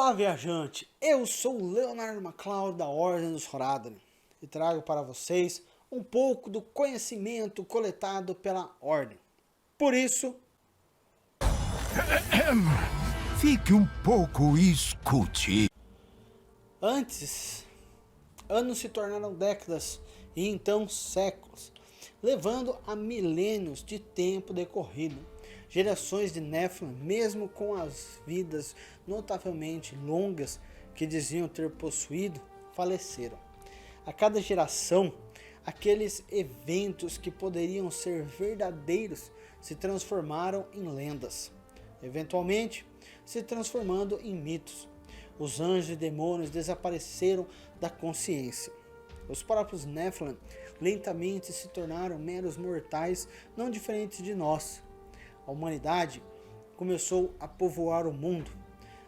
Olá, viajante! Eu sou o Leonardo MacLeod da Ordem dos Horadrim e trago para vocês um pouco do conhecimento coletado pela Ordem. Por isso, Fique um pouco e escute. antes, anos se tornaram décadas e então séculos, levando a milênios de tempo decorrido. Gerações de Nephilim, mesmo com as vidas notavelmente longas que diziam ter possuído, faleceram. A cada geração, aqueles eventos que poderiam ser verdadeiros se transformaram em lendas, eventualmente se transformando em mitos. Os anjos e demônios desapareceram da consciência. Os próprios Nephilim lentamente se tornaram meros mortais, não diferentes de nós. A humanidade começou a povoar o mundo,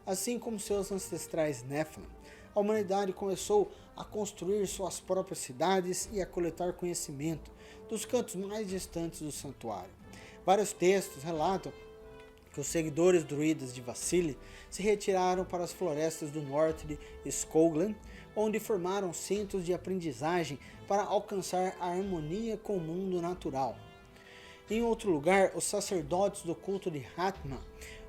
assim como seus ancestrais Nephilim. A humanidade começou a construir suas próprias cidades e a coletar conhecimento dos cantos mais distantes do santuário. Vários textos relatam que os seguidores druidas de Vasili se retiraram para as florestas do norte de Skogland, onde formaram centros de aprendizagem para alcançar a harmonia com o mundo natural. Em outro lugar, os sacerdotes do culto de Hatma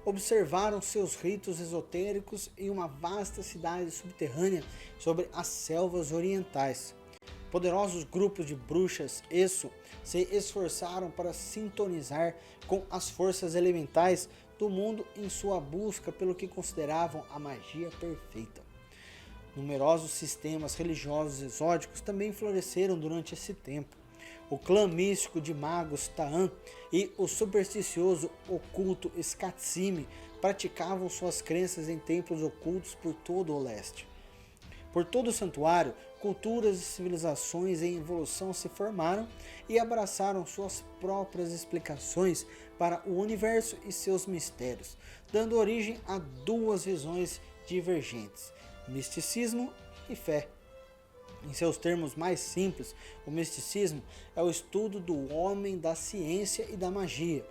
observaram seus ritos esotéricos em uma vasta cidade subterrânea sobre as selvas orientais. Poderosos grupos de bruxas Eso se esforçaram para sintonizar com as forças elementais do mundo em sua busca pelo que consideravam a magia perfeita. Numerosos sistemas religiosos exóticos também floresceram durante esse tempo. O clã místico de magos Ta'an e o supersticioso oculto Skatsimi praticavam suas crenças em templos ocultos por todo o leste. Por todo o santuário, culturas e civilizações em evolução se formaram e abraçaram suas próprias explicações para o universo e seus mistérios, dando origem a duas visões divergentes: misticismo e fé. Em seus termos mais simples, o misticismo é o estudo do homem, da ciência e da magia,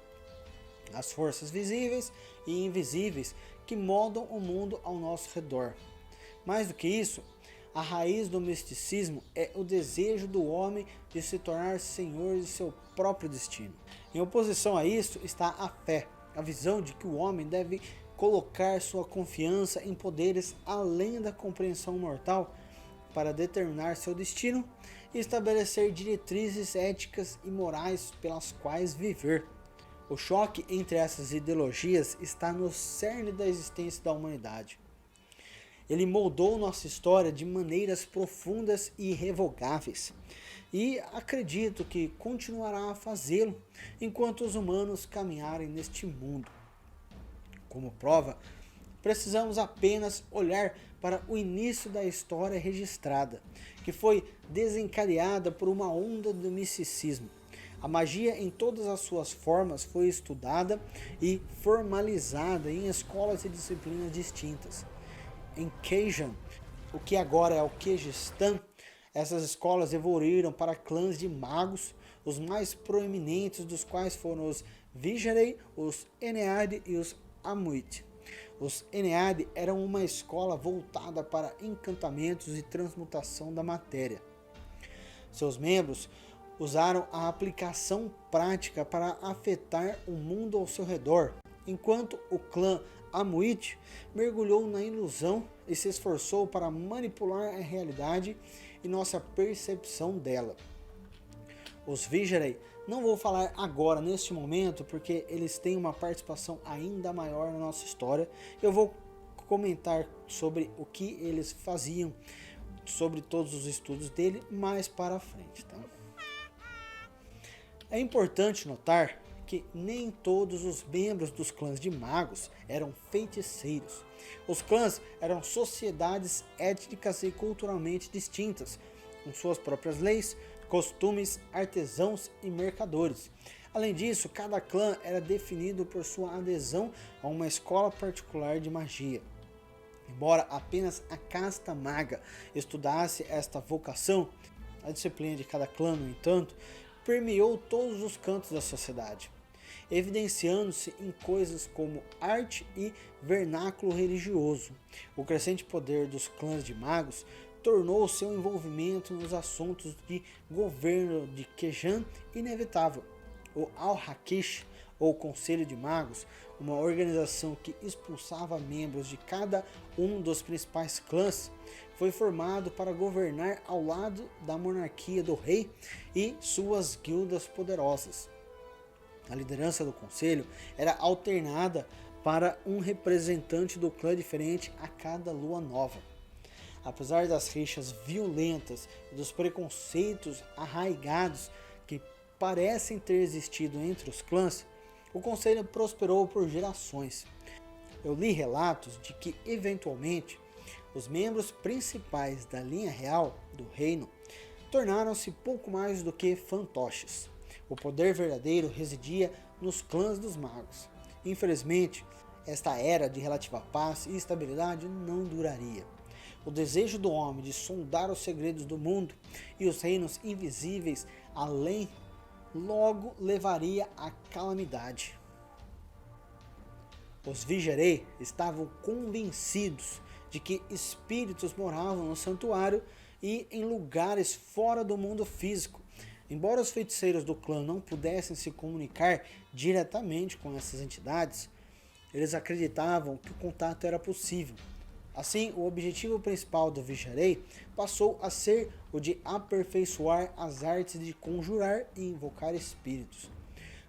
as forças visíveis e invisíveis que moldam o mundo ao nosso redor. Mais do que isso, a raiz do misticismo é o desejo do homem de se tornar senhor de seu próprio destino. Em oposição a isso está a fé, a visão de que o homem deve colocar sua confiança em poderes além da compreensão mortal para determinar seu destino e estabelecer diretrizes éticas e morais pelas quais viver. O choque entre essas ideologias está no cerne da existência da humanidade. Ele moldou nossa história de maneiras profundas e irrevogáveis, e acredito que continuará a fazê-lo enquanto os humanos caminharem neste mundo. Como prova, precisamos apenas olhar para o início da história registrada, que foi desencadeada por uma onda do misticismo. A magia em todas as suas formas foi estudada e formalizada em escolas e disciplinas distintas. Em Keijan, o que agora é o Kirguistão, essas escolas evoluíram para clãs de magos, os mais proeminentes dos quais foram os Vijarei, os Enead e os Amuit. Os Enead eram uma escola voltada para encantamentos e transmutação da matéria. Seus membros usaram a aplicação prática para afetar o mundo ao seu redor, enquanto o clã Amuit mergulhou na ilusão e se esforçou para manipular a realidade e nossa percepção dela. Os Vijarei, não vou falar agora neste momento porque eles têm uma participação ainda maior na nossa história. Eu vou comentar sobre o que eles faziam, sobre todos os estudos dele mais para frente, tá? É importante notar que nem todos os membros dos clãs de magos eram feiticeiros. Os clãs eram sociedades étnicas e culturalmente distintas, com suas próprias leis, costumes, artesãos e mercadores. Além disso, cada clã era definido por sua adesão a uma escola particular de magia. Embora apenas a casta maga estudasse esta vocação, a disciplina de cada clã, no entanto, permeou todos os cantos da sociedade. evidenciando-se em coisas como arte e vernáculo religioso. O crescente poder dos clãs de magos tornou seu envolvimento nos assuntos de governo de Qejan inevitável. O Al-Hakish, ou Conselho de Magos, uma organização que expulsava membros de cada um dos principais clãs, foi formado para governar ao lado da monarquia do rei e suas guildas poderosas. A liderança do conselho era alternada para um representante do clã diferente a cada lua nova. Apesar das rixas violentas e dos preconceitos arraigados que parecem ter existido entre os clãs, o conselho prosperou por gerações. Eu li relatos de que, eventualmente, os membros principais da linha real do reino tornaram-se pouco mais do que fantoches. O poder verdadeiro residia nos clãs dos magos. Infelizmente, esta era de relativa paz e estabilidade não duraria. O desejo do homem de sondar os segredos do mundo e os reinos invisíveis além logo levaria à calamidade. Os Vigerei estavam convencidos de que espíritos moravam no santuário e em lugares fora do mundo físico. Embora os feiticeiros do clã não pudessem se comunicar diretamente com essas entidades, eles acreditavam que o contato era possível. Assim, o objetivo principal do Vigerei passou a ser o de aperfeiçoar as artes de conjurar e invocar espíritos.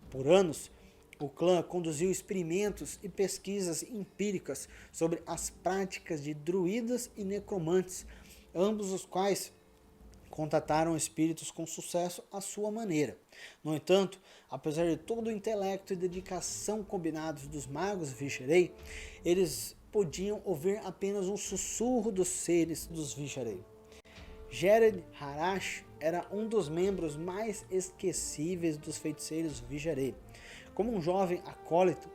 Por anos, o clã conduziu experimentos e pesquisas empíricas sobre as práticas de druidas e necromantes, ambos os quais contataram espíritos com sucesso à sua maneira. No entanto, apesar de todo o intelecto e dedicação combinados dos magos Vigerei, eles podiam ouvir apenas um sussurro dos seres dos Vigerei. Jared Harash era um dos membros mais esquecíveis dos feiticeiros Vigerei. Como um jovem acólito,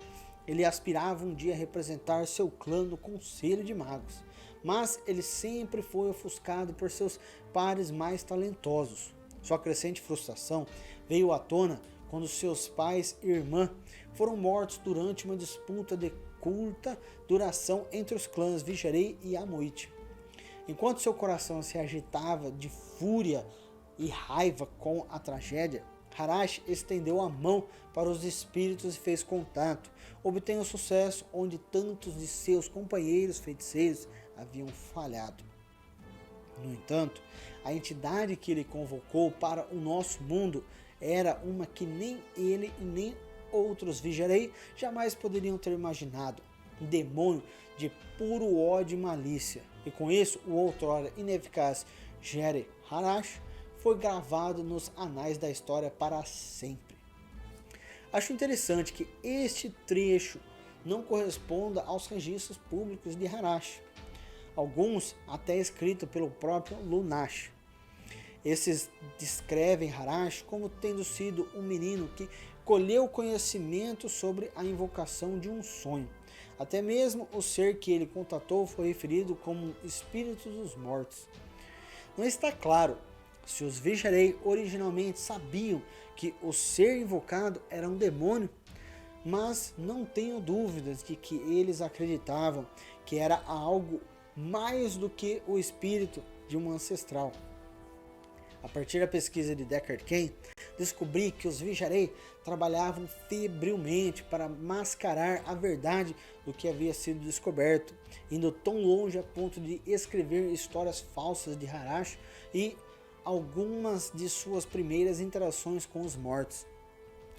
ele aspirava um dia a representar seu clã no Conselho de Magos, mas ele sempre foi ofuscado por seus pares mais talentosos. Sua crescente frustração veio à tona quando seus pais e irmã foram mortos durante uma disputa de curta duração entre os clãs Vigerei e Amoit. Enquanto seu coração se agitava de fúria e raiva com a tragédia, Harash estendeu a mão para os espíritos e fez contato, obtendo sucesso onde tantos de seus companheiros feiticeiros haviam falhado. No entanto, a entidade que ele convocou para o nosso mundo era uma que nem ele e nem outros Vigerei jamais poderiam ter imaginado, um demônio de puro ódio e malícia. E com isso, o outrora ineficaz Jared Harash foi gravado nos anais da história para sempre. Acho interessante que este trecho não corresponda aos registros públicos de Harash, alguns até escritos pelo próprio Lunash. Esses descrevem Harash como tendo sido um menino que colheu conhecimento sobre a invocação de um sonho. Até mesmo o ser que ele contatou foi referido como espírito dos mortos. Não está claro se os Vigerei originalmente sabiam que o ser invocado era um demônio, mas não tenho dúvidas de que eles acreditavam que era algo mais do que o espírito de um ancestral. A partir da pesquisa de Deckard Cain, descobri que os Vigerei trabalhavam febrilmente para mascarar a verdade do que havia sido descoberto, indo tão longe a ponto de escrever histórias falsas de Harash e algumas de suas primeiras interações com os mortos.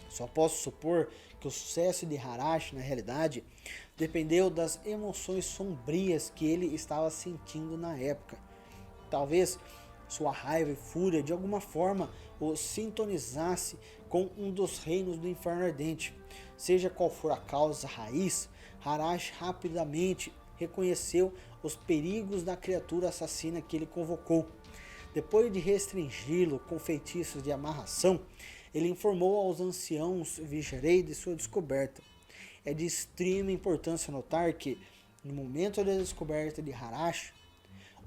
Só posso supor que o sucesso de Harash, na realidade, dependeu das emoções sombrias que ele estava sentindo na época. Talvez sua raiva e fúria de alguma forma o sintonizasse com um dos reinos do inferno ardente. Seja qual for a causa raiz, Harash rapidamente reconheceu os perigos da criatura assassina que ele convocou. Depois de restringi-lo com feitiços de amarração, ele informou aos anciãos Vigerei de sua descoberta. É de extrema importância notar que, no momento da descoberta de Harash,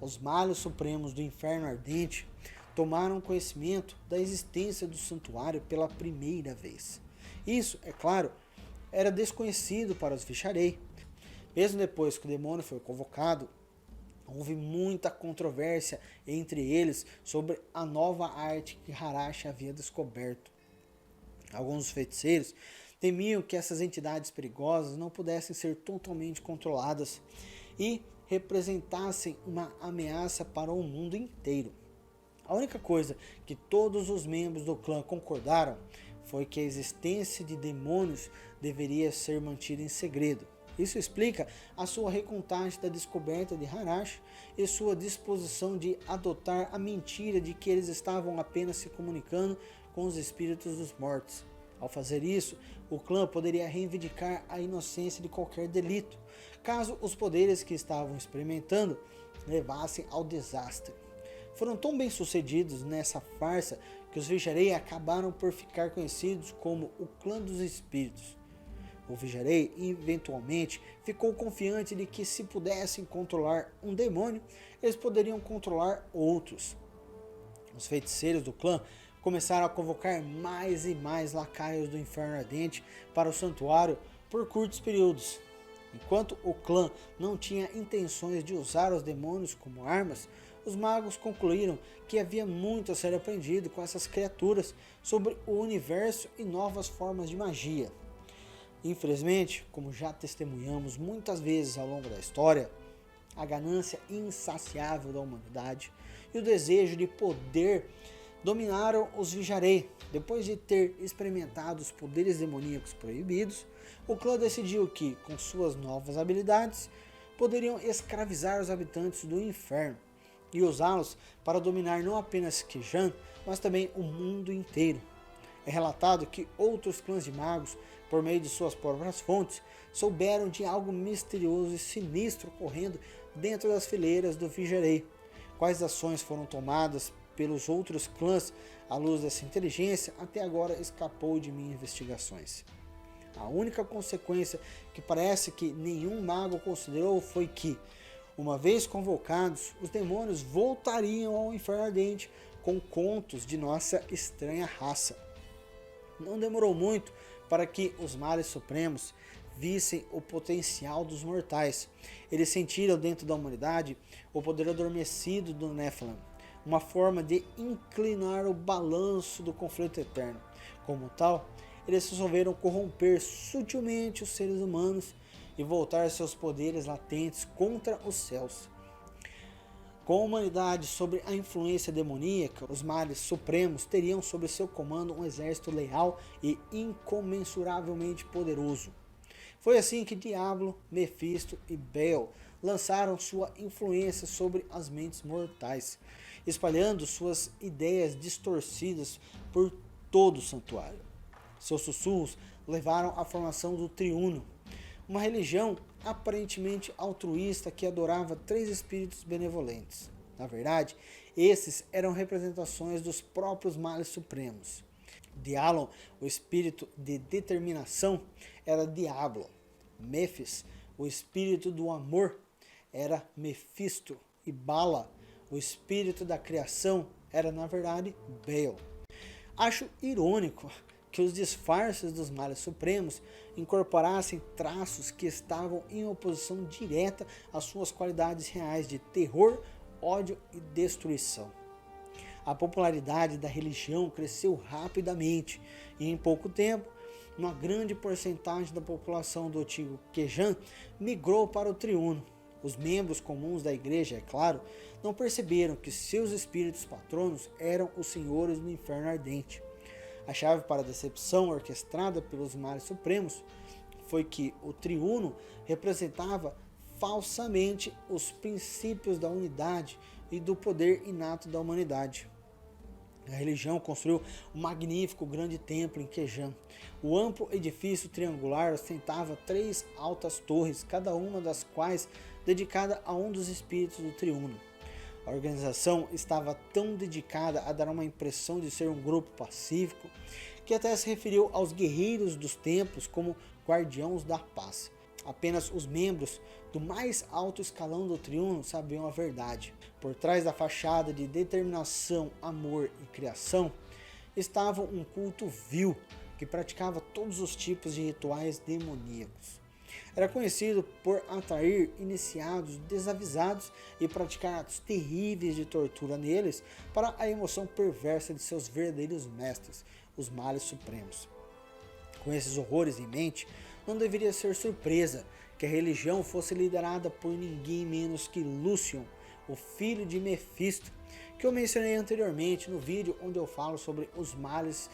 os malhos supremos do inferno ardente tomaram conhecimento da existência do santuário pela primeira vez. Isso, é claro, era desconhecido para os Visharei. Mesmo depois que o demônio foi convocado, houve muita controvérsia entre eles sobre a nova arte que Harash havia descoberto. Alguns dos feiticeiros temiam que essas entidades perigosas não pudessem ser totalmente controladas e representassem uma ameaça para o mundo inteiro. A única coisa que todos os membros do clã concordaram foi que a existência de demônios deveria ser mantida em segredo. Isso explica a sua recontagem da descoberta de Harash e sua disposição de adotar a mentira de que eles estavam apenas se comunicando com os espíritos dos mortos. Ao fazer isso, o clã poderia reivindicar a inocência de qualquer delito, caso os poderes que estavam experimentando levassem ao desastre. Foram tão bem sucedidos nessa farsa que os Visharei acabaram por ficar conhecidos como o Clã dos Espíritos. O Visharei eventualmente ficou confiante de que se pudessem controlar um demônio, eles poderiam controlar outros. Os feiticeiros do clã começaram a convocar mais e mais lacaios do Inferno Ardente para o santuário por curtos períodos. Enquanto o clã não tinha intenções de usar os demônios como armas, os magos concluíram que havia muito a ser aprendido com essas criaturas sobre o universo e novas formas de magia. Infelizmente, como já testemunhamos muitas vezes ao longo da história, a ganância insaciável da humanidade e o desejo de poder dominaram os Visharei. Depois de ter experimentado os poderes demoníacos proibidos, o clã decidiu que, com suas novas habilidades, poderiam escravizar os habitantes do inferno e usá-los para dominar não apenas Kejan, mas também o mundo inteiro. É relatado que outros clãs de magos, por meio de suas próprias fontes, souberam de algo misterioso e sinistro ocorrendo dentro das fileiras do Visharei. Quais ações foram tomadas pelos outros clãs à luz dessa inteligência até agora escapou de minhas investigações. A única consequência que parece que nenhum mago considerou foi que, uma vez convocados, os demônios voltariam ao Inferno Ardente com contos de nossa estranha raça. Não demorou muito para que os males supremos vissem o potencial dos mortais. Eles sentiram dentro da humanidade o poder adormecido do Nephilim, uma forma de inclinar o balanço do conflito eterno. Como tal, eles resolveram corromper sutilmente os seres humanos e voltar seus poderes latentes contra os céus. Com a humanidade sob a influência demoníaca, os males supremos teriam sob seu comando um exército leal e incomensuravelmente poderoso. Foi assim que Diablo, Mefisto e Baal lançaram sua influência sobre as mentes mortais, espalhando suas ideias distorcidas por todo o santuário. Seus sussurros levaram à formação do Triuno, uma religião aparentemente altruísta que adorava 3 espíritos benevolentes. Na verdade, esses eram representações dos próprios males supremos. Dialon, o espírito de determinação, era Diablo. Mephis, o espírito do amor, era Mefisto. E Bala, o espírito da criação, era na verdade Baal. Acho irônico que os disfarces dos males supremos incorporassem traços que estavam em oposição direta às suas qualidades reais de terror, ódio e destruição. A popularidade da religião cresceu rapidamente e em pouco tempo, uma grande porcentagem da população do antigo Kejan migrou para o Triuno. Os membros comuns da igreja, é claro, não perceberam que seus espíritos patronos eram os senhores do Inferno Ardente. A chave para a decepção orquestrada pelos males supremos foi que o Triuno representava falsamente os princípios da unidade e do poder inato da humanidade. A religião construiu um magnífico grande templo em Kejan. O amplo edifício triangular ostentava 3 altas torres, cada uma das quais dedicada a um dos espíritos do Triuno. A organização estava tão dedicada a dar uma impressão de ser um grupo pacífico que até se referiu aos guerreiros dos templos como guardiãos da paz. Apenas os membros do mais alto escalão do Triuno sabiam a verdade. Por trás da fachada de determinação, amor e criação, estava um culto vil, que praticava todos os tipos de rituais demoníacos. Era conhecido por atrair iniciados desavisados e praticar atos terríveis de tortura neles para a emoção perversa de seus verdadeiros mestres, os males supremos. Com esses horrores em mente, não deveria ser surpresa que a religião fosse liderada por ninguém menos que Lucion, o filho de Mefisto, que eu mencionei anteriormente no vídeo onde eu falo sobre os males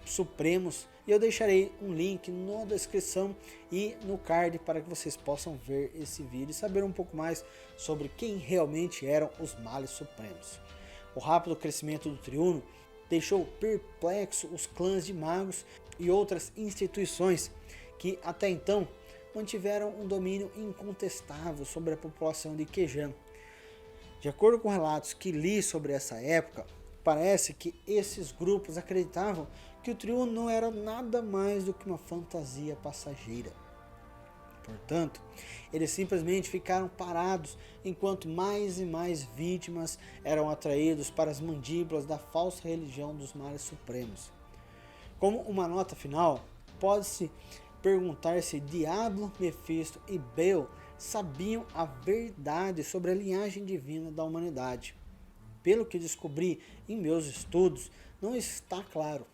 supremos, e eu deixarei um link na descrição e no card para que vocês possam ver esse vídeo e saber um pouco mais sobre quem realmente eram os males supremos. O rápido crescimento do triuno deixou perplexo os clãs de magos e outras instituições que até então mantiveram um domínio incontestável sobre a população de Qejan. De acordo com relatos que li sobre essa época, parece que esses grupos acreditavam que o triuno não era nada mais do que uma fantasia passageira. Portanto, eles simplesmente ficaram parados enquanto mais e mais vítimas eram atraídos para as mandíbulas da falsa religião dos males supremos. Como uma nota final, pode-se perguntar se Diablo, Mefisto e Baal sabiam a verdade sobre a linhagem divina da humanidade. Pelo que descobri em meus estudos, não está claro.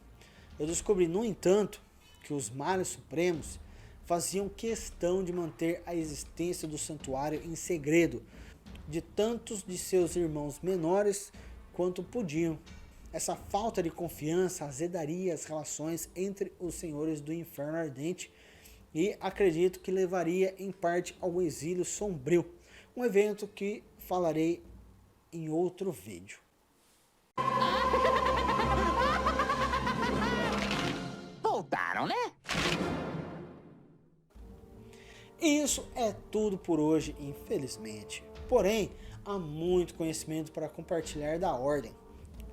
Eu descobri, no entanto, que os males supremos faziam questão de manter a existência do santuário em segredo de tantos de seus irmãos menores quanto podiam. Essa falta de confiança azedaria as relações entre os senhores do inferno ardente e acredito que levaria em parte ao exílio sombrio, um evento que falarei em outro vídeo. Voltaram, né? E isso é tudo por hoje, infelizmente. Porém, há muito conhecimento para compartilhar da Ordem.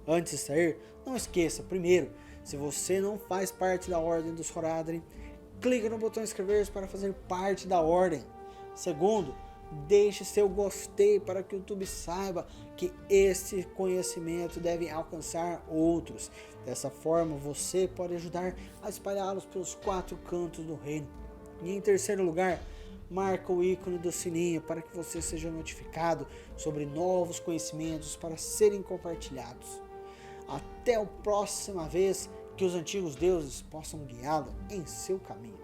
Antes de sair, não esqueça, primeiro, se você não faz parte da Ordem dos Horadrim, clique no botão inscrever-se para fazer parte da Ordem. Segundo, deixe seu gostei para que o YouTube saiba que esse conhecimento deve alcançar outros. Dessa forma, você pode ajudar a espalhá-los pelos 4 cantos do reino. E em terceiro lugar, marca o ícone do sininho para que você seja notificado sobre novos conhecimentos para serem compartilhados. Até a próxima vez, que os antigos deuses possam guiá-lo em seu caminho.